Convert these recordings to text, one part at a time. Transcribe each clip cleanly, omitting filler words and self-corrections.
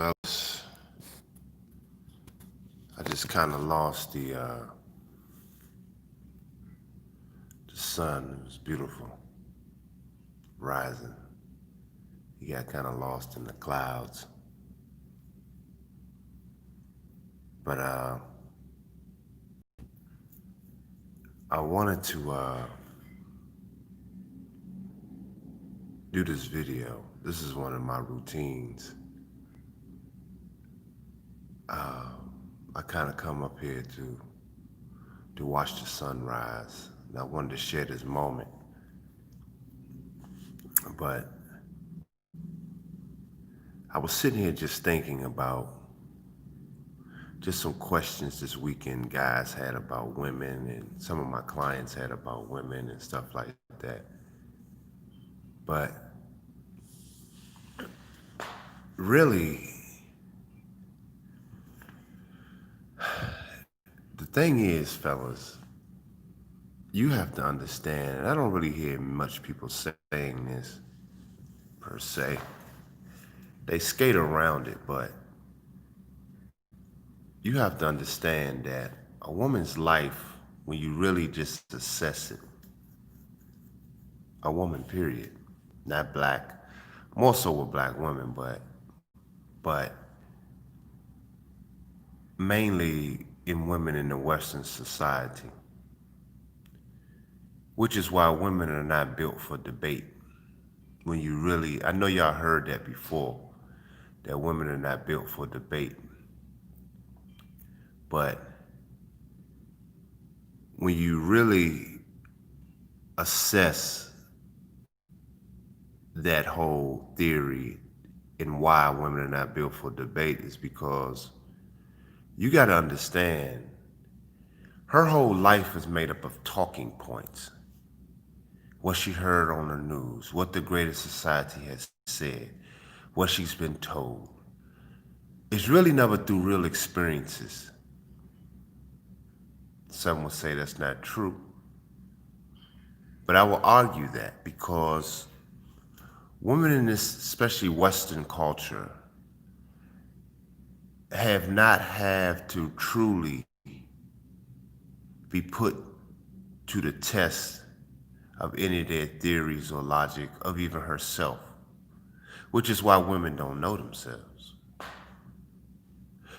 Fellas, I just kind of lost the sun. It was beautiful, rising. He got kind of lost in the clouds. But I wanted to do this video. This is one of my routines. I kind of come up here to watch the sunrise, and I wanted to share this moment. But I was sitting here just thinking about just some questions this weekend guys had about women and some of my clients had about women and stuff like that. But really, the thing is, fellas, you have to understand, and I don't really hear much people saying this per se. They skate around it, but you have to understand that a woman's life, when you really just assess it, a woman, period, not black, more so with black women, but mainly in women in the Western society, which is why women are not built for debate. When you really, I know y'all heard that before, that women are not built for debate. But when you really assess that whole theory and why women are not built for debate is because you got to understand her whole life is made up of talking points. What she heard on the news, what the greater society has said, what she's been told. It's really never through real experiences. Some will say that's not true. But I will argue that because women in this, especially Western culture, have not had to truly be put to the test of any of their theories or logic of even herself, which is why women don't know themselves.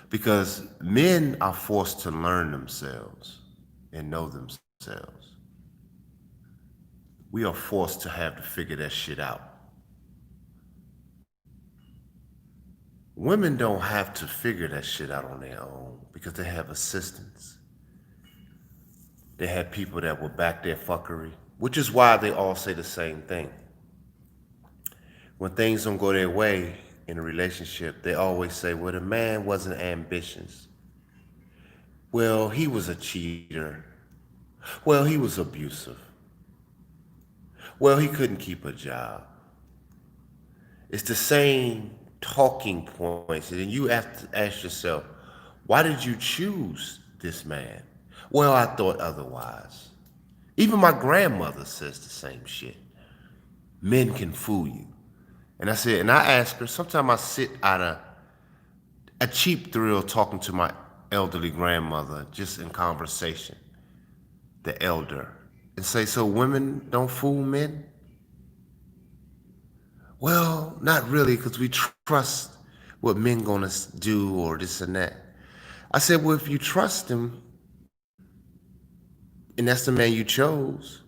Because men are forced to learn themselves and know themselves. We are forced to have to figure that shit out. Women don't have to figure that shit out on their own because they have assistants. They have people that will back their fuckery, which is why they all say the same thing. When things don't go their way in a relationship, they always say, well, the man wasn't ambitious. Well, he was a cheater. Well, he was abusive. Well, he couldn't keep a job. It's the same talking points. And then you have to ask yourself, why did you choose this man? Well, I thought otherwise. Even my grandmother says the same shit. Men can fool you. And I said, and I ask her, sometimes I sit out of a cheap thrill talking to my elderly grandmother, just in conversation, the elder, and say, so women don't fool men? Well, not really, because we trust what men gonna do or this and that. I said, well, if you trust him, and that's the man you chose,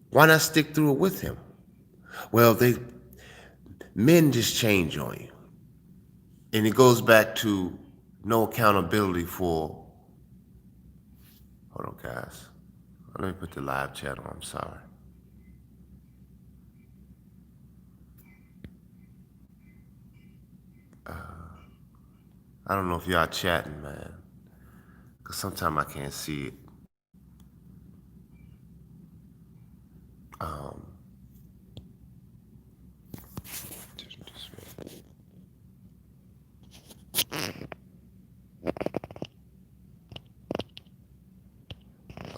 why not stick through it with him? Well, men just change on you. And it goes back to no accountability for, hold on guys, let me put the live chat on, I'm sorry. I don't know if y'all chatting, man, because sometimes I can't see it. Um,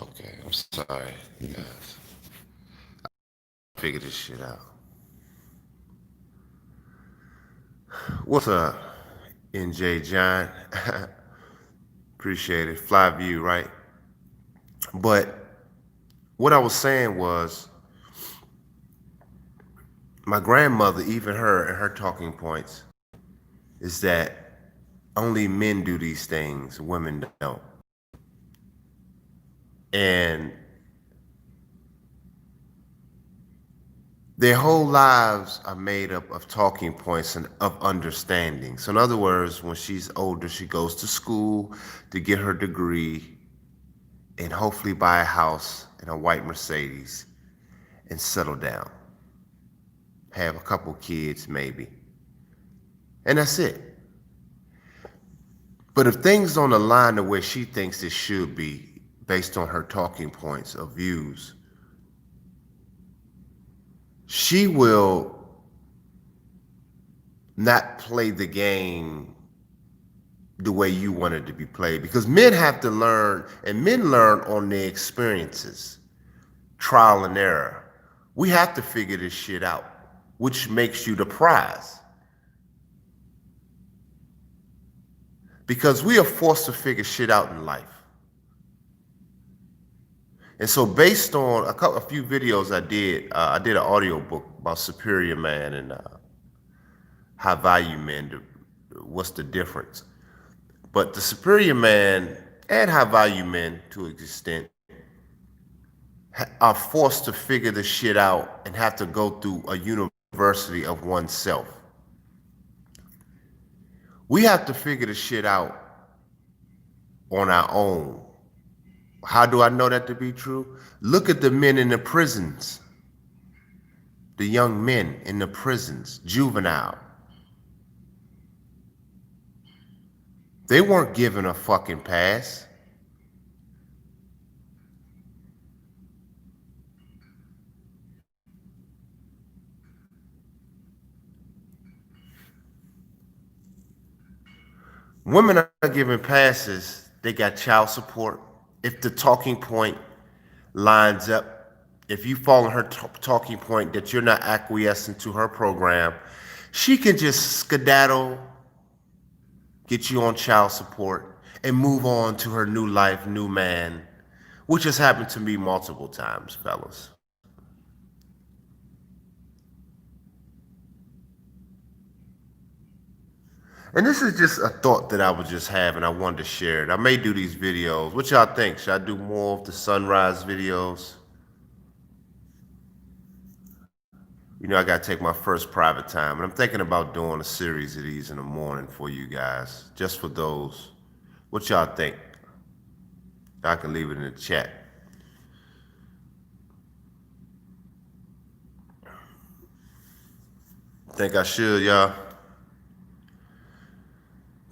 okay, I'm sorry, guys. Figure this shit out. What's up, NJ John? Appreciate it. Fly view, right? But what I was saying was my grandmother, even her and her talking points, is that only men do these things, women don't. And their whole lives are made up of talking points and of understanding. So, in other words, when she's older, she goes to school to get her degree and hopefully buy a house and a white Mercedes and settle down. Have a couple kids, maybe. And that's it. But if things don't align the way she thinks it should be, based on her talking points of views, she will not play the game the way you want it to be played. Because men have to learn, and men learn on their experiences, trial and error. We have to figure this shit out, which makes you the prize. Because we are forced to figure shit out in life. And so based on a few videos I did an audio book about superior man and high value men, what's the difference. But the superior man and high value men, to an extent, are forced to figure the shit out and have to go through a university of oneself. We have to figure the shit out on our own. How do I know that to be true? Look at the men in the prisons, the young men in the prisons, juvenile. They weren't given a fucking pass. Women are given passes. They got child support. If the talking point lines up, if you fall on her talking point that you're not acquiescing to her program, she can just skedaddle, get you on child support, and move on to her new life, new man, which has happened to me multiple times, fellas. And this is just a thought that I was just having. I wanted to share it. I may do these videos. What y'all think? Should I do more of the sunrise videos? You know, I got to take my first private time. And I'm thinking about doing a series of these in the morning for you guys, just for those. What y'all think? I can leave it in the chat. Think I should, y'all?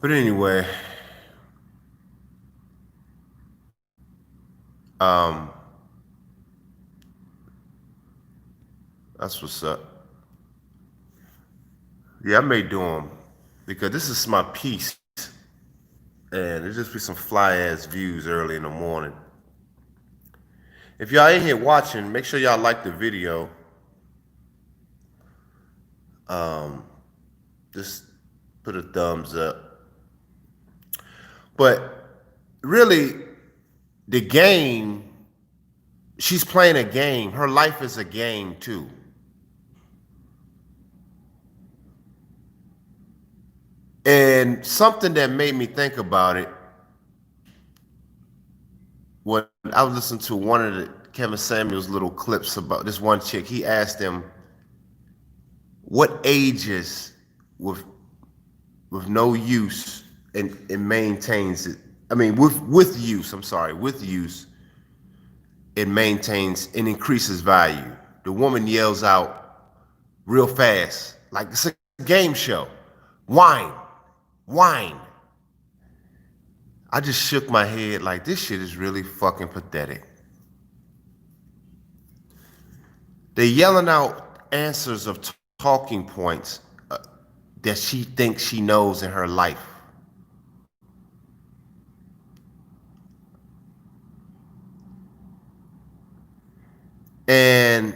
But anyway, um, that's what's up. Yeah, I may do them because this is my piece, and there's just be some fly ass views early in the morning. If y'all in here watching, make sure y'all like the video. Just put a thumbs up. But really, the game, she's playing a game. Her life is a game too. And something that made me think about it, when I was listening to one of the Kevin Samuels little clips about this one chick, he asked him, what ages with no use and it maintains it. I mean, with use, I'm sorry, with use, it maintains and increases value. The woman yells out real fast, like it's a game show. Wine, wine. I just shook my head like this shit is really fucking pathetic. They're yelling out answers of talking points that she thinks she knows in her life. And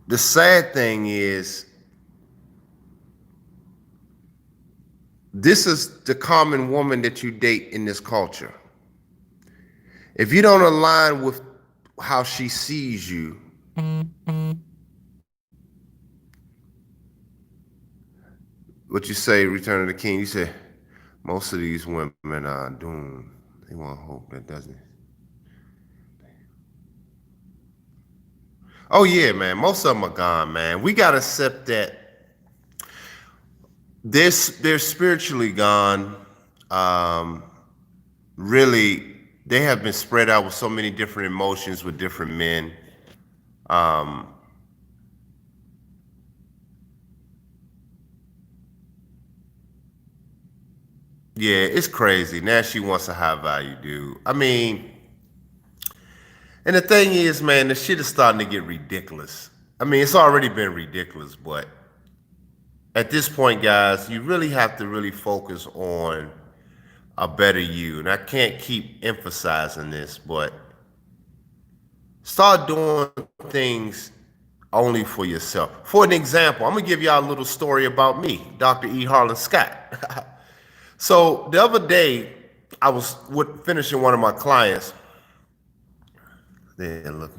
the sad thing is, This is the common woman that you date in this culture. If you don't align with how she sees you, what you say, Return of the King, you say, most of these women are doomed. They want hope that doesn't. Oh yeah, man. Most of them are gone, man. We gotta accept that they're spiritually gone. Um, really, they have been spread out with so many different emotions with different men. Um, yeah, it's crazy. Now she wants a high value dude. I mean, and the thing is, man, the shit is starting to get ridiculous. I mean, it's already been ridiculous, but at this point, guys, you really have to really focus on a better you. And I can't keep emphasizing this, but start doing things only for yourself. For an example, I'm gonna give y'all a little story about me, Dr. E. Harlan Scott. So the other day, I was finishing one of my clients. There, look.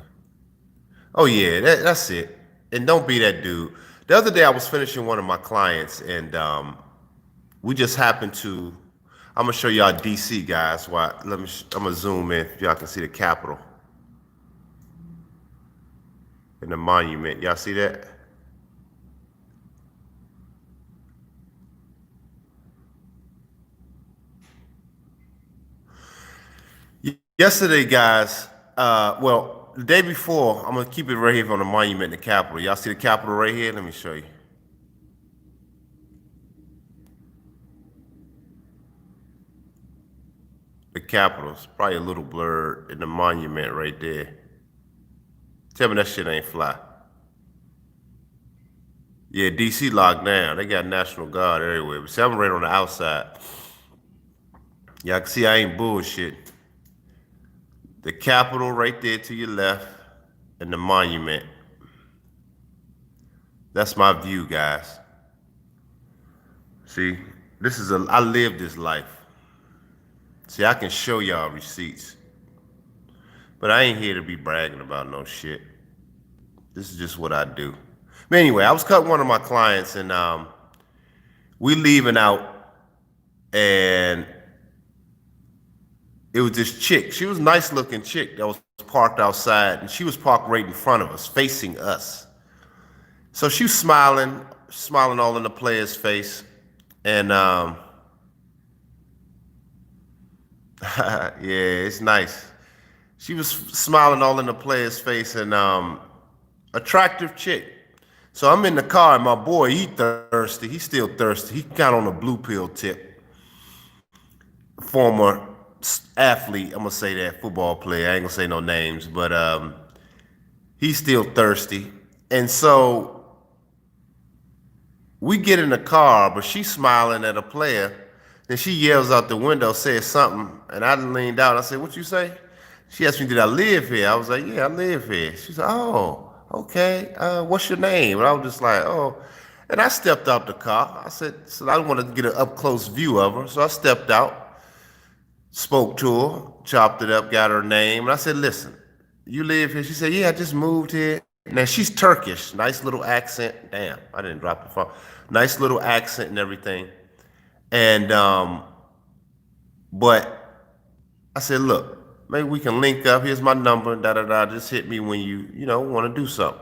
Oh yeah, that's it. And don't be that dude. The other day, I was finishing one of my clients, and we just happened to. I'm gonna show y'all DC, guys. Why? I'm gonna zoom in. If y'all can see the Capitol and the monument. Y'all see that? Yesterday, guys. Well, the day before, I'm gonna keep it right here on the monument in the Capitol. Y'all see the Capitol right here? Let me show you. The Capitol's probably a little blurred in the monument right there. Tell me that shit ain't fly. Yeah, DC locked down. They got National Guard everywhere. But see, I'm right on the outside. Y'all can see I ain't bullshit. The Capitol right there to your left, and the monument. That's my view, guys. See, I live this life. See, I can show y'all receipts. But I ain't here to be bragging about no shit. This is just what I do. But anyway, I was cutting one of my clients, and we leaving out, and it was this chick. She was a nice looking chick that was parked outside, and she was parked right in front of us, facing us. So she was smiling all in the player's face. And yeah, it's nice. She was smiling all in the player's face, and attractive chick. So I'm in the car, and my boy, he thirsty. He's still thirsty. He kind of on a blue pill tip. Former athlete, I'm gonna say that, football player. I ain't gonna say no names, but he's still thirsty. And so we get in the car, but she's smiling at a player. Then she yells out the window, says something, and I leaned out. I said, "What you say?" She asked me, "Did I live here?" I was like, "Yeah, I live here." She said, "Oh, okay. What's your name?" And I was just like, "Oh." And I stepped out the car. I said, "So I want to get an up close view of her." So I stepped out, spoke to her, chopped it up, got her name, and I said, "Listen, you live here?" She said, "Yeah, I just moved here." Now she's Turkish, nice little accent. Damn, I didn't drop the phone. Nice little accent and everything. And but I said, "Look, maybe we can link up. Here's my number. Da da da. Just hit me when you want to do something.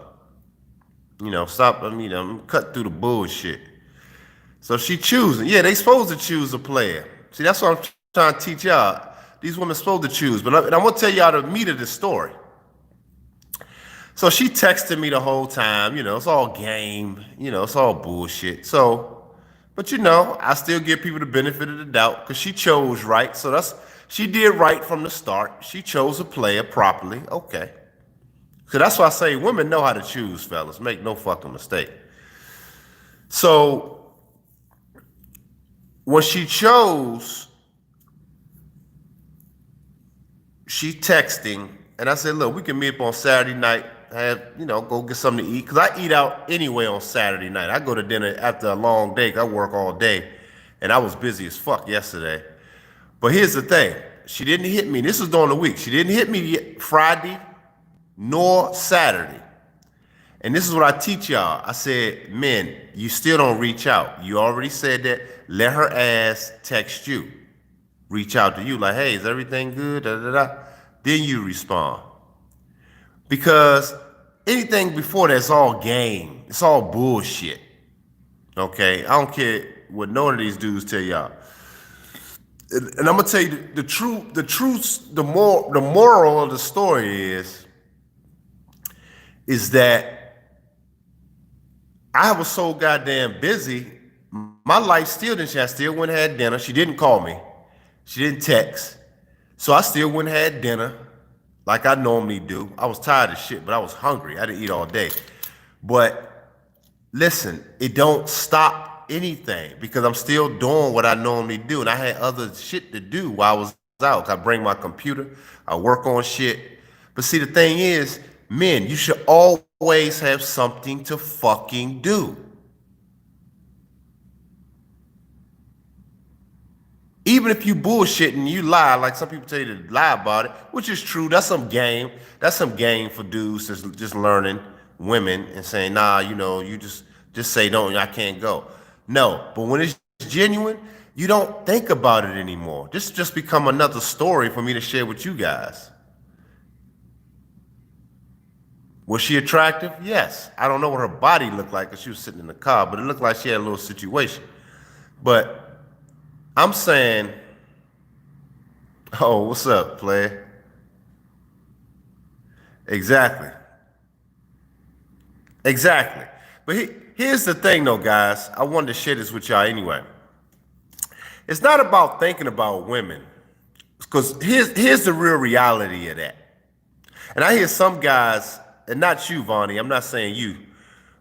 Stop. Cut through the bullshit." So she choosing. Yeah, they supposed to choose a player. See, that's what I'm trying to teach y'all. These women supposed to choose. But I'm gonna tell y'all the meat of the story. So she texted me the whole time. It's all game. It's all bullshit. So, but I still give people the benefit of the doubt because she chose right. So she did right from the start. She chose a player properly. Okay. So that's why I say women know how to choose, fellas. Make no fucking mistake. So when she chose, she texting, and I said, "Look, we can meet up on Saturday night. Go get something to eat. Cause I eat out anyway on Saturday night. I go to dinner after a long day. I work all day, and I was busy as fuck yesterday. But here's the thing. She didn't hit me. This was during the week. She didn't hit me Friday nor Saturday. And this is what I teach y'all. I said, men, you still don't reach out. You already said that. Let her ass text you. Reach out to you like, hey, is everything good? Da, da, da. Then you respond. Because anything before that's all game. It's all bullshit. Okay? I don't care what none of these dudes tell y'all. And I'm gonna tell you the moral of the story is that I was so goddamn busy. My life still didn't change. I still went and had dinner. She didn't call me. She didn't text. So I still went and had dinner like I normally do. I was tired of shit, but I was hungry. I didn't eat all day. But listen, it don't stop anything because I'm still doing what I normally do. And I had other shit to do while I was out. I bring my computer, I work on shit. But see, the thing is, men, you should always have something to fucking do. Even if you bullshit and you lie, like some people tell you to lie about it, which is true, that's some game. That's some game for dudes that's just learning women and saying, nah, you just say no, I can't go. No, but when it's genuine, you don't think about it anymore. This just become another story for me to share with you guys. Was she attractive? Yes. I don't know what her body looked like because she was sitting in the car, but it looked like she had a little situation. But I'm saying, oh, what's up, player? Exactly. Exactly. But here's the thing, though, guys. I wanted to share this with y'all anyway. It's not about thinking about women, because here's the real reality of that. And I hear some guys, and not you, Vonnie, I'm not saying you,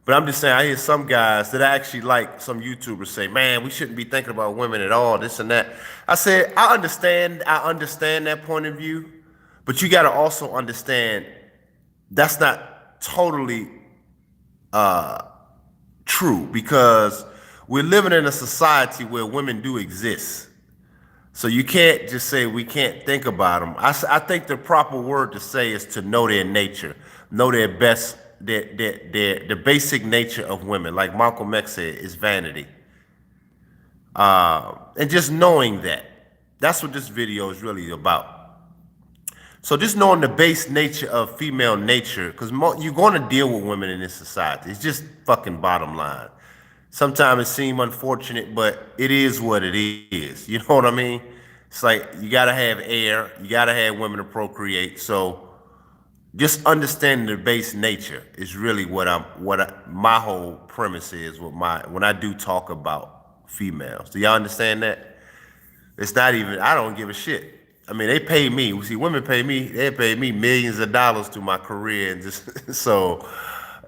but I'm just saying I hear some guys that I actually like some YouTubers say, man, we shouldn't be thinking about women at all, this and that. I said, I understand that point of view, but you got to also understand that's not totally true, because we're living in a society where women do exist. So you can't just say we can't think about them. I think the proper word to say is to know their nature, know their best, the basic nature of women. Like Malcolm X said, is vanity. And just knowing that. That's what this video is really about. So just knowing the base nature of female nature, because you're going to deal with women in this society. It's just fucking bottom line. Sometimes it seems unfortunate, but it is what it is. You know what I mean? It's like you gotta have air, you gotta have women to procreate. So just understanding the base nature is really my whole premise is when I do talk about females. Do y'all understand that? It's not even, I don't give a shit. I mean, they pay me. See, women pay me. They pay me millions of dollars through my career, and just so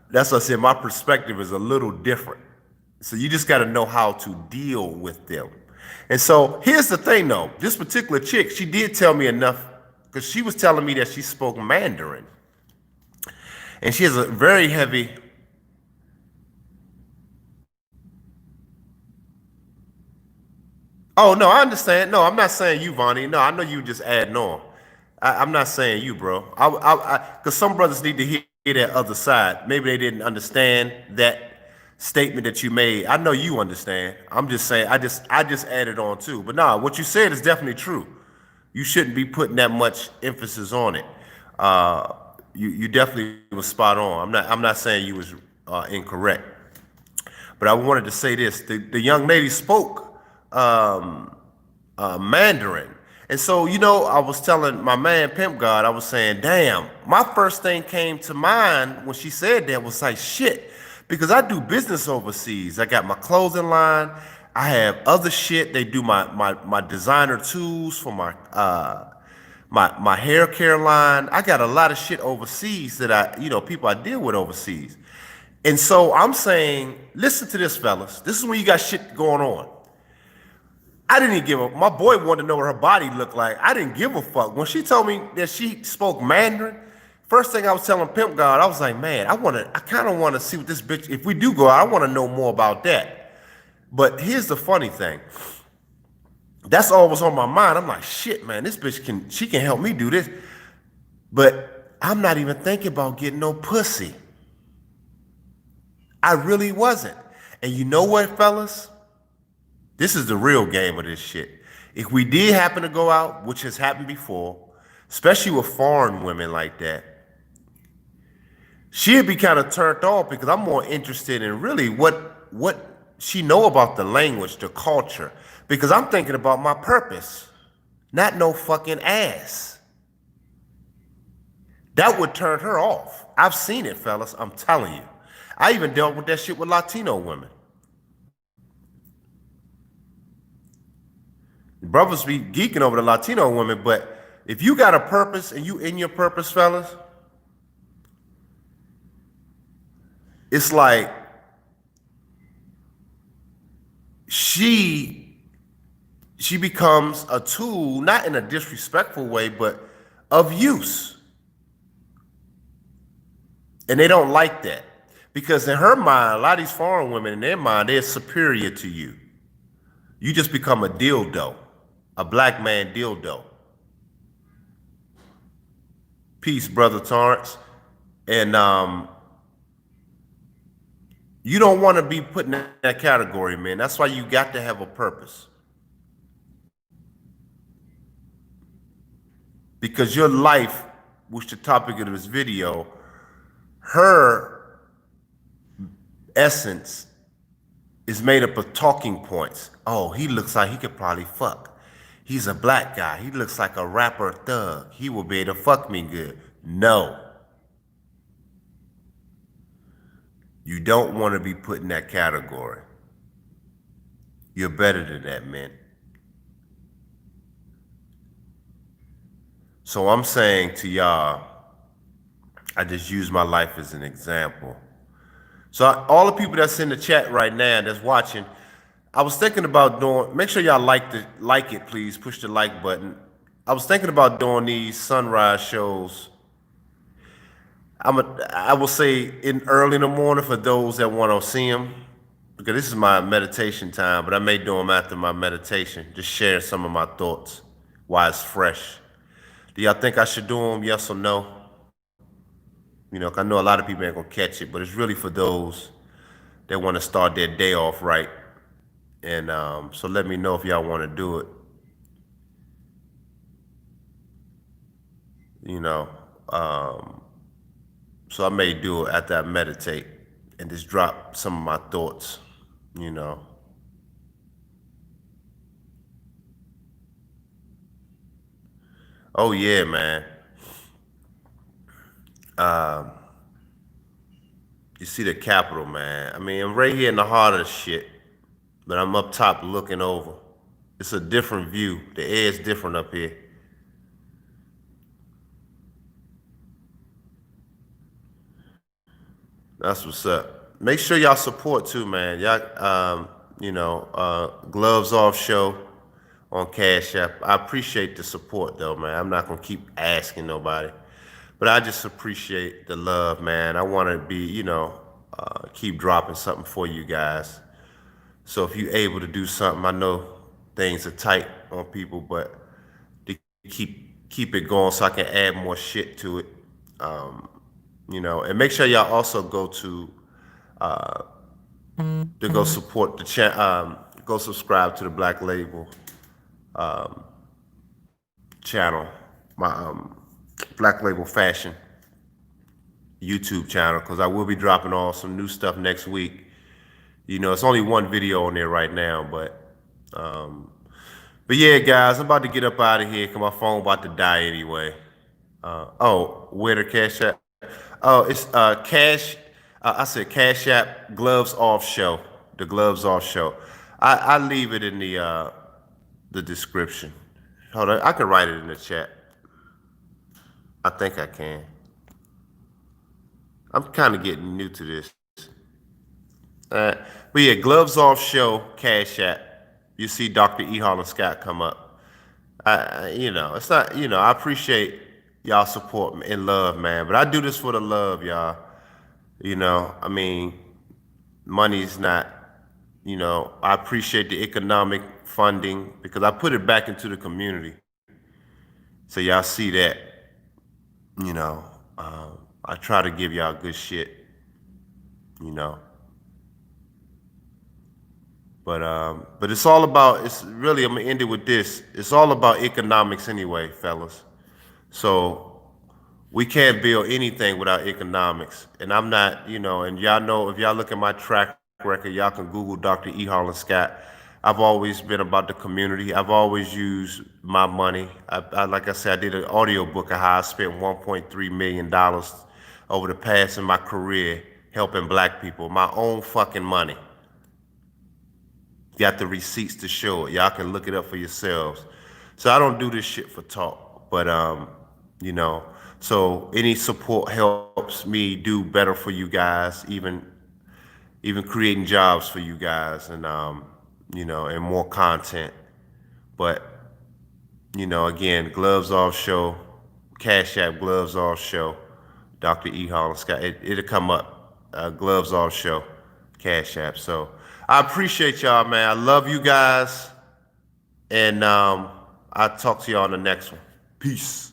that's what I said. My perspective is a little different. So you just got to know how to deal with them. And so here's the thing, though. This particular chick, she did tell me enough because she was telling me that she spoke Mandarin, and she has a very heavy. Oh, no, I understand. No, I'm not saying you, Vonnie. No, I know you just adding on. I'm not saying you, bro. Because some brothers need to hear that other side. Maybe they didn't understand that statement that you made. I know you understand. I'm just saying, I just added on too. But nah, what you said is definitely true. You shouldn't be putting that much emphasis on it. You definitely was spot on. I'm not saying you was incorrect. But I wanted to say this: the young lady spoke Mandarin. And so, I was telling my man Pimp God, I was saying, damn, my first thing came to mind when she said that was like, shit, because I do business overseas. I got my clothing line. I have other shit. They do my designer tools for my hair care line. I got a lot of shit overseas that people I deal with overseas. And so I'm saying, listen to this, fellas. This is when you got shit going on. I didn't even give a, my boy wanted to know what her body looked like. I didn't give a fuck. When she told me that she spoke Mandarin, first thing I was telling Pimp God, I was like, man, I kind of want to see what this bitch, if we do go out, I want to know more about that. But here's the funny thing. That's all was on my mind. I'm like, shit, man, this bitch she can help me do this. But I'm not even thinking about getting no pussy. I really wasn't. And you know what, fellas? This is the real game of this shit. If we did happen to go out, which has happened before, especially with foreign women like that, she'd be kind of turned off because I'm more interested in really what she know about the language, the culture. Because I'm thinking about my purpose, not no fucking ass. That would turn her off. I've seen it, fellas. I'm telling you. I even dealt with that shit with Latino women. Brothers be geeking over the Latino women, but if you got a purpose and you in your purpose, fellas, it's like she she becomes a tool, not in a disrespectful way, but of use. And they don't like that. Because in her mind, a lot of these foreign women, in their mind, they're superior to you. You just become a dildo, a black man dildo. Peace, brother Torrance. And you don't want to be put in that category, man. That's why you got to have a purpose. Because your life, which the topic of this video, her essence is made up of talking points. Oh, he looks like he could probably fuck. He's a black guy. He looks like a rapper thug. He will be able to fuck me good. No. You don't want to be put in that category. You're better than that, man. So I'm saying to y'all, I just use my life as an example. So all the people that's in the chat right now that's watching, I was thinking about doing. Make sure y'all like it, please. Push the like button. I was thinking about doing these sunrise shows. I will say in early in the morning for those that want to see them, because this is my meditation time. But I may do them after my meditation, just share some of my thoughts while it's fresh. Do y'all think I should do them? Yes or no? You know, 'cause I know a lot of people ain't gonna catch it, but it's really for those that want to start their day off right. And so let me know if y'all want to do it. You know, so I may do it after I meditate and just drop some of my thoughts. You know. Oh yeah, man. You see the Capitol, man. I mean, I'm right here in the heart of the shit, but I'm up top looking over. It's a different view. The air is different up here. That's what's up. Make sure y'all support too, man. Y'all, Gloves Off Show on Cash App. I appreciate the support though, man. I'm not gonna keep asking nobody, but I just appreciate the love, man. I want to be, keep dropping something for you guys. So if you're able to do something, I know things are tight on people, but to keep it going so I can add more shit to it. And make sure y'all also go to go support the go subscribe to the Black Label channel, my Black Label Fashion YouTube channel, because I will be dropping all some new stuff next week. You know, it's only one video on there right now, but yeah, guys, I'm about to get up out of here because my phone about to die anyway. Where the Cash App? Oh, it's Cash. I said Cash App Gloves Off Show. The Gloves Off Show. I leave it in the description. Hold on, I can write it in the chat. I think I can. I'm kind of getting new to this. But yeah, Gloves Off Show, Cash App. You see Dr. E. Harlan Scott come up. It's not, I appreciate y'all support and love, man. But I do this for the love, y'all. I mean, money's not I appreciate the economic funding because I put it back into the community. So y'all see that, you know, I try to give y'all good shit, you know. But it's all about. It's really. I'm gonna end it with this. It's all about economics anyway, fellas. So we can't build anything without economics. And I'm not, and y'all know if y'all look at my track record, y'all can Google Dr. E. Harlan Scott. I've always been about the community. I've always used my money. Like I said, I did an audio book of how I spent $1.3 million over the past in my career helping black people. My own fucking money. Got the receipts to show it. Y'all can look it up for yourselves. So I don't do this shit for talk, but you know, so any support helps me do better for you guys, even creating jobs for you guys and and more content. But again, Gloves Off Show, Cash App Gloves Off Show, Dr. E. Holland Scott. It'll come up. Gloves Off Show, Cash App. So I appreciate y'all, man. I love you guys. And I'll talk to y'all on the next one. Peace.